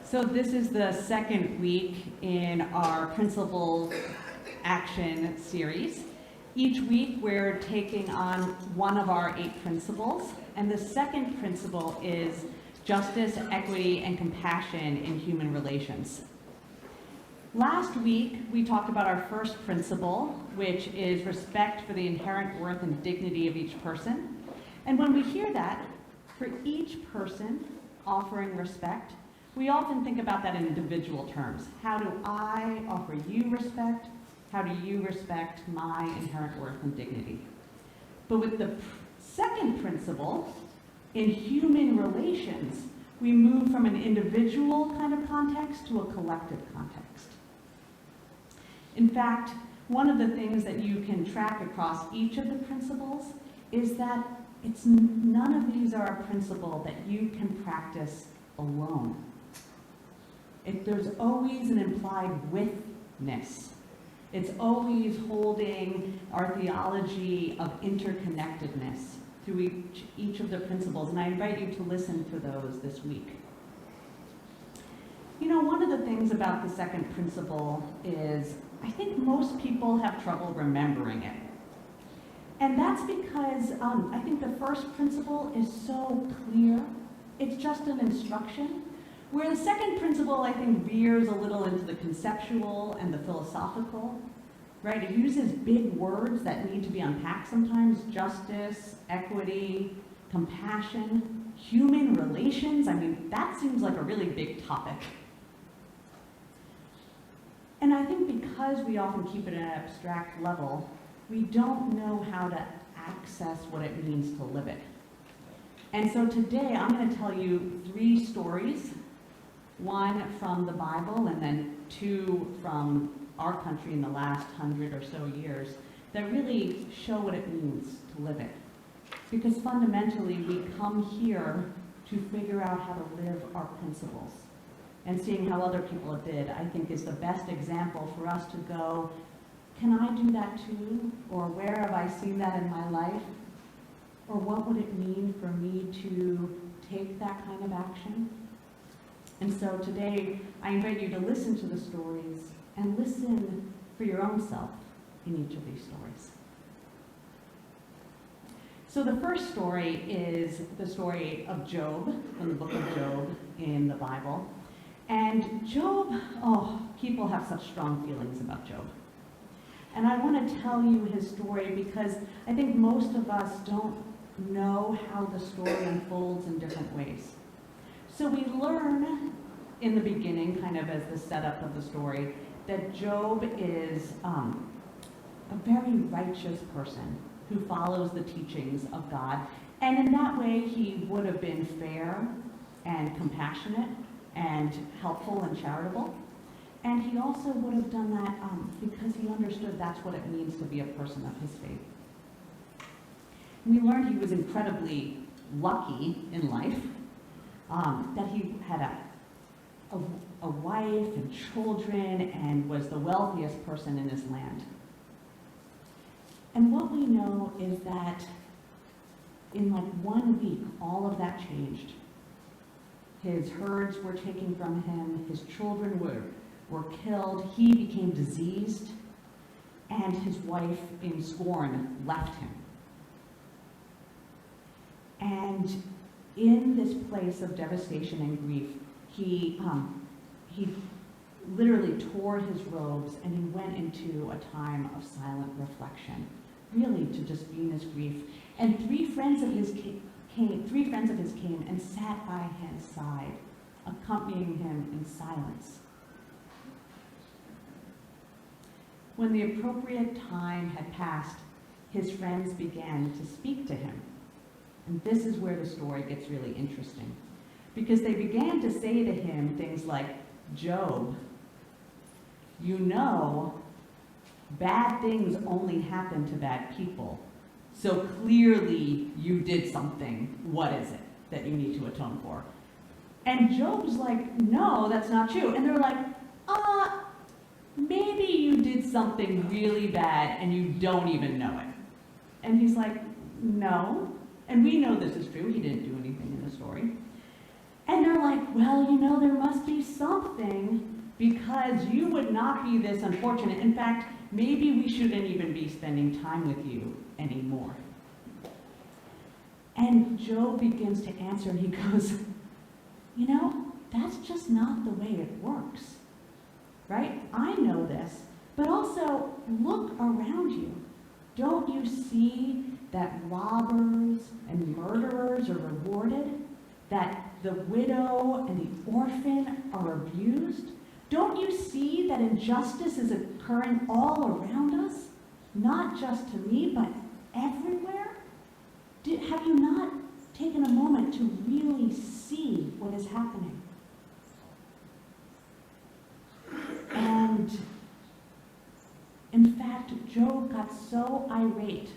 So this is the second week in our Principles Action series. Each week we're taking on one of our 8 principles, and the second principle is justice, equity, and compassion in human relations. Last week we talked about our first principle, which is respect for the inherent worth and dignity of each person. And when we hear that, for each person offering respect, we often think about that in individual terms. How do I offer you respect? How do you respect my inherent worth and dignity? But with the second principle, in human relations, we move from an individual kind of context to a collective context. In fact, one of the things that you can track across each of the principles is that none of these are a principle that you can practice alone. There's always an implied withness. It's always holding our theology of interconnectedness through each of the principles, and I invite you to listen to those this week. You know, one of the things about the second principle is I think most people have trouble remembering it. And that's because I think the first principle is so clear. It's just an instruction. Where the second principle, I think, veers a little into the conceptual and the philosophical, right? It uses big words that need to be unpacked sometimes: justice, equity, compassion, human relations. I mean, that seems like a really big topic. And I think because we often keep it at an abstract level, we don't know how to access what it means to live it. And so today I'm going to tell you 3 stories, one from the Bible and then 2 from our country in the last 100 or so years, that really show what it means to live it. Because fundamentally we come here to figure out how to live our principles. And seeing how other people did, I think, is the best example for us to go, can I do that too? Or where have I seen that in my life? Or what would it mean for me to take that kind of action? And so today, I invite you to listen to the stories and listen for your own self in each of these stories. So the first story is the story of Job, from the book of Job in the Bible. And Job, people have such strong feelings about Job. And I want to tell you his story because I think most of us don't know how the story unfolds in different ways. So we learn in the beginning, kind of as the setup of the story, that Job is a very righteous person who follows the teachings of God. And in that way, he would have been fair and compassionate and helpful and charitable. And he also would have done that because he understood that's what it means to be a person of his faith. We learned he was incredibly lucky in life, that he had a wife and children and was the wealthiest person in his land. And what we know is that in like 1 week, all of that changed. His herds were taken from him, his children were killed, he became diseased, and his wife in scorn left him. And in this place of devastation and grief, he literally tore his robes and he went into a time of silent reflection, really to just be in his grief. And 3 friends of his came and sat by his side, accompanying him in silence. When the appropriate time had passed, his friends began to speak to him. And this is where the story gets really interesting. Because they began to say to him things like, Job, you know, bad things only happen to bad people. So clearly you did something. What is it that you need to atone for? And Job's like, no, that's not true. And they're like, maybe you did something really bad and you don't even know it. And he's like, no. And we know this is true. He didn't do anything in the story. And they're like, well, there must be something, because you would not be this unfortunate. In fact, maybe we shouldn't even be spending time with you anymore. And Job begins to answer, and he goes, that's just not the way it works, right? I know this, but also look around you. Don't you see that robbers and murderers are rewarded? That the widow and the orphan are abused? Don't you see that injustice is occurring all around us? Not just to me, but everywhere? Have you not taken a moment to really see what is happening? And in fact, Job got so irate,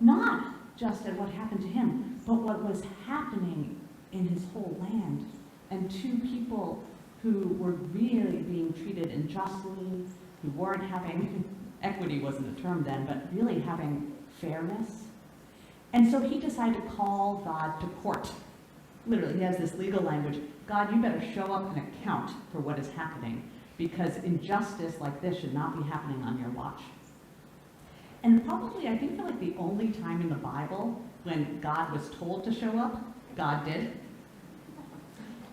not just at what happened to him, but what was happening in his whole land, and to people who were really being treated unjustly, who weren't having, equity wasn't a term then, but really having fairness. And so he decided to call God to court. Literally, he has this legal language. God, you better show up and account for what is happening, because injustice like this should not be happening on your watch. And probably, I think, like the only time in the Bible when God was told to show up, God did.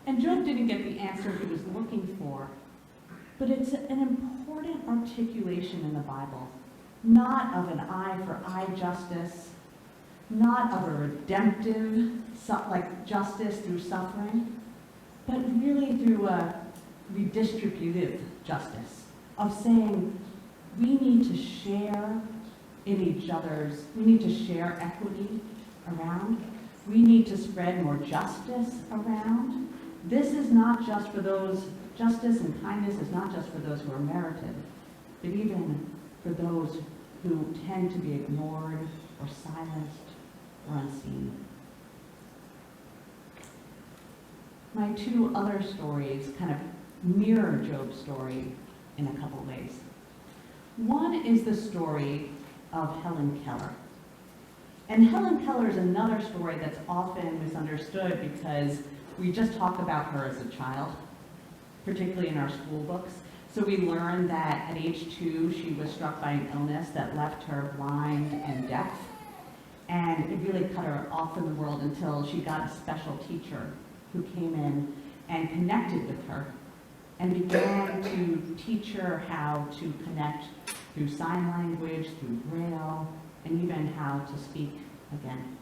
And Job didn't get the answer he was looking for, but it's an important articulation in the Bible, not of an eye for eye justice, not of a redemptive, like justice through suffering, but really through a redistributive justice, of saying we need to share in each other's, we need to share equity around, we need to spread more justice around. This is not just for those, justice and kindness is not just for those who are merited, but even for those who tend to be ignored or silenced or unseen. My two other stories kind of mirror Job's story in a couple ways. One is the story of Helen Keller. And Helen Keller is another story that's often misunderstood because we just talk about her as a child, particularly in our school books. So we learned that at age 2, she was struck by an illness that left her blind and deaf. And it really cut her off from the world until she got a special teacher who came in and connected with her and began to teach her how to connect through sign language, through Braille, and even how to speak again.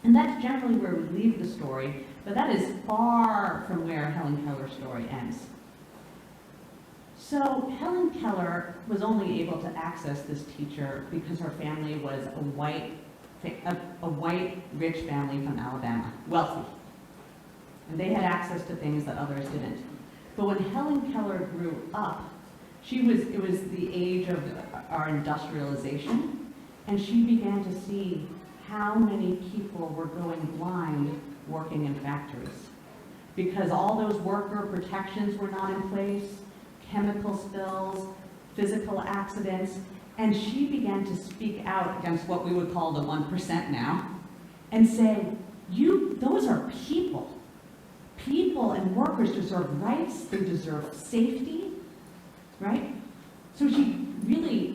And that's generally where we leave the story, but that is far from where Helen Keller's story ends. So Helen Keller was only able to access this teacher because her family was a white, rich family from Alabama, wealthy. And they had access to things that others didn't. But when Helen Keller grew up, it was the age of our industrialization, and she began to see how many people were going blind working in factories. Because all those worker protections were not in place, chemical spills, physical accidents, and she began to speak out against what we would call the 1% now, and say, those are people. People and workers deserve rights, they deserve safety, right? So she really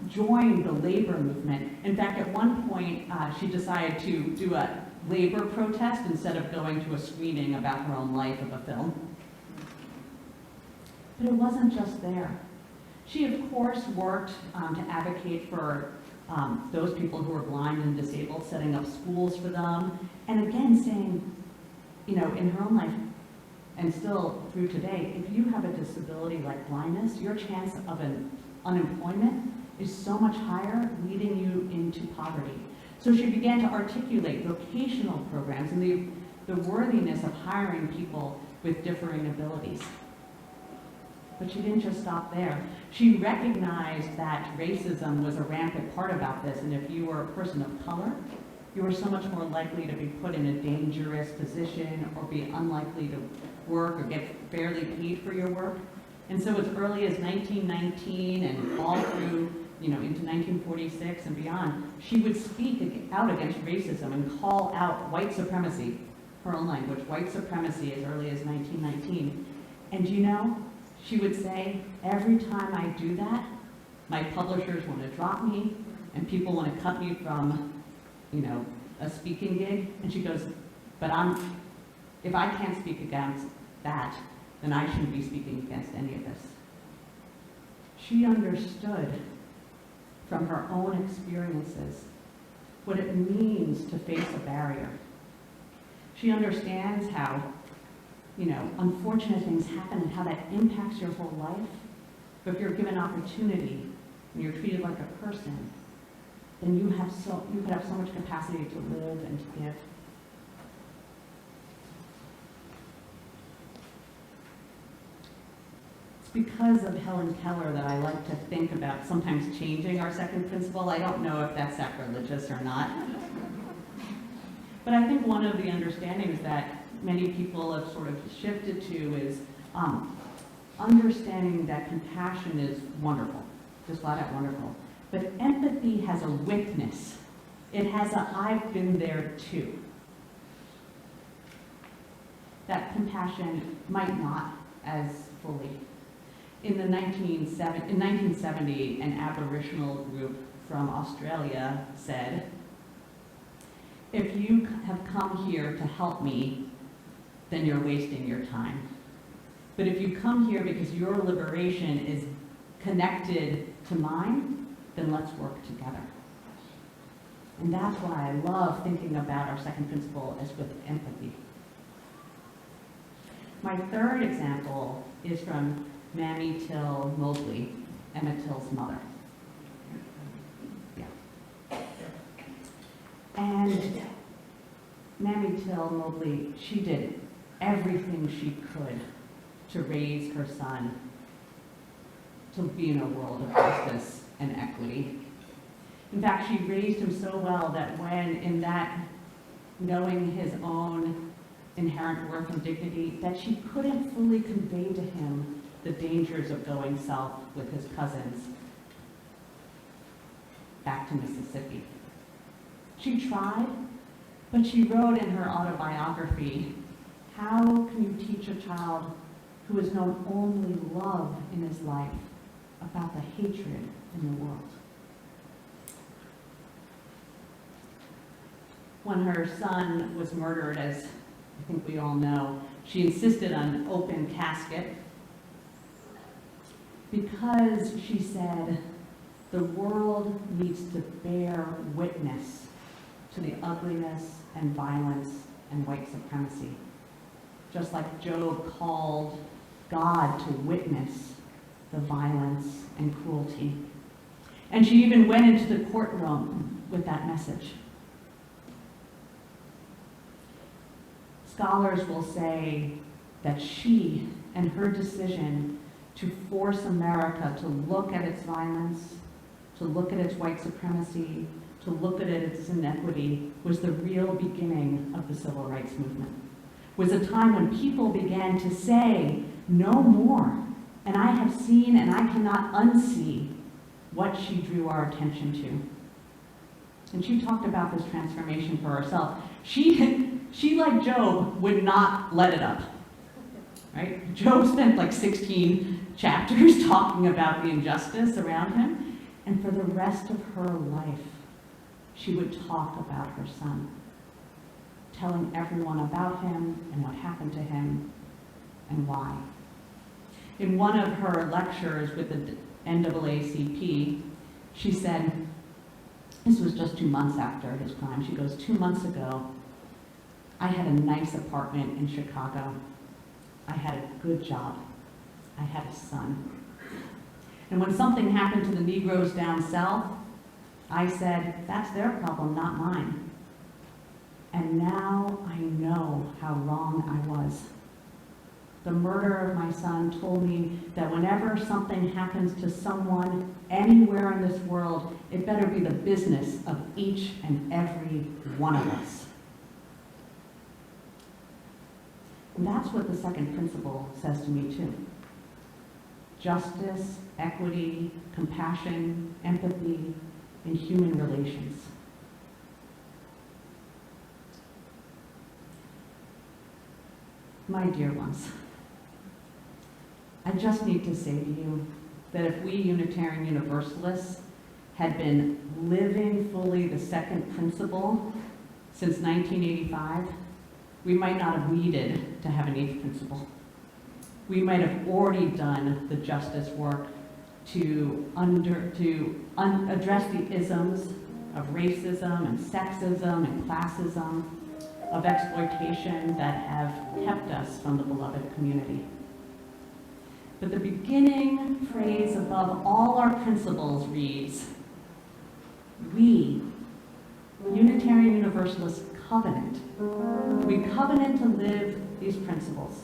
joined the labor movement. In fact, at one point, she decided to do a labor protest instead of going to a screening about her own life of a film. But it wasn't just there. She, of course, worked to advocate for those people who were blind and disabled, setting up schools for them, and again saying, in her own life, and still through today, if you have a disability like blindness, your chance of an unemployment is so much higher, leading you into poverty. So she began to articulate vocational programs and the worthiness of hiring people with differing abilities. But she didn't just stop there. She recognized that racism was a rampant part about this, and if you were a person of color, you were so much more likely to be put in a dangerous position or be unlikely to work or get fairly paid for your work. And so as early as 1919 and all through, into 1946 and beyond, she would speak out against racism and call out white supremacy her own language, white supremacy as early as 1919. And you know, she would say, every time I do that, my publishers want to drop me, and people want to cut me from, a speaking gig. And she goes, but if I can't speak against that, then I shouldn't be speaking against any of this. She understood from her own experiences what it means to face a barrier. She understands how, unfortunate things happen and how that impacts your whole life. But if you're given opportunity and you're treated like a person, then you could have so much capacity to live and to give. It's because of Helen Keller that I like to think about sometimes changing our second principle. I don't know if that's sacrilegious or not. But I think one of the understandings that many people have sort of shifted to is understanding that compassion is wonderful, just flat out wonderful. But empathy has a witness. It has a I've been there too. That compassion might not as fully. In 1970, an Aboriginal group from Australia said, if you have come here to help me, then you're wasting your time. But if you come here because your liberation is connected to mine, then let's work together. And that's why I love thinking about our second principle as with empathy. My third example is from Mamie Till Mobley, Emmett Till's mother. Yeah. And Mamie Till Mobley, she did everything she could to raise her son to be in a world of justice and equity. In fact, she raised him so well that when, in that knowing his own inherent worth and dignity, that she couldn't fully convey to him the dangers of going south with his cousins back to Mississippi. She tried, but she wrote in her autobiography, how can you teach a child who has known only love in his life about the hatred in the world? When her son was murdered, as I think we all know, she insisted on an open casket because she said the world needs to bear witness to the ugliness and violence and white supremacy. Just like Job called God to witness the violence and cruelty. And she even went into the courtroom with that message. Scholars will say that she and her decision to force America to look at its violence, to look at its white supremacy, to look at its inequity, was the real beginning of the civil rights movement. Was a time when people began to say, no more. And I have seen and I cannot unsee what she drew our attention to. And she talked about this transformation for herself. She, like Job, would not let it up. Right? Job spent like 16 chapters talking about the injustice around him, and for the rest of her life, she would talk about her son, telling everyone about him and what happened to him and why. In one of her lectures with the NAACP, she said, this was just 2 months after his crime, she goes, 2 months ago, I had a nice apartment in Chicago. I had a good job. I had a son. And when something happened to the Negroes down south, I said, that's their problem, not mine. And now I know how wrong I was. The murder of my son told me that whenever something happens to someone anywhere in this world, it better be the business of each and every one of us. And that's what the second principle says to me too. Justice, equity, compassion, empathy, and human relations. My dear ones, I just need to say to you that if we Unitarian Universalists had been living fully the second principle since 1985, we might not have needed to have an eighth principle. We might have already done the justice work to address the isms of racism and sexism and classism, of exploitation that have kept us from the beloved community. But the beginning phrase above all our principles reads, we, Unitarian Universalists, covenant. We covenant to live these principles.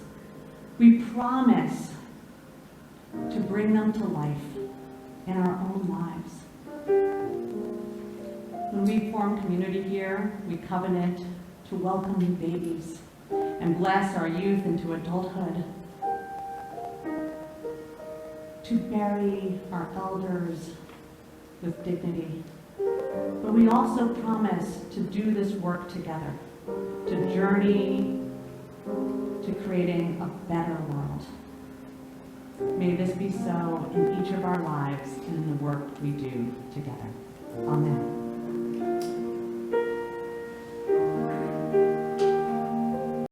We promise to bring them to life in our own lives. When we form community here, we covenant to welcome new babies and bless our youth into adulthood, to bury our elders with dignity. But we also promise to do this work together, to journey to creating a better world. May this be so in each of our lives and in the work we do together. Amen.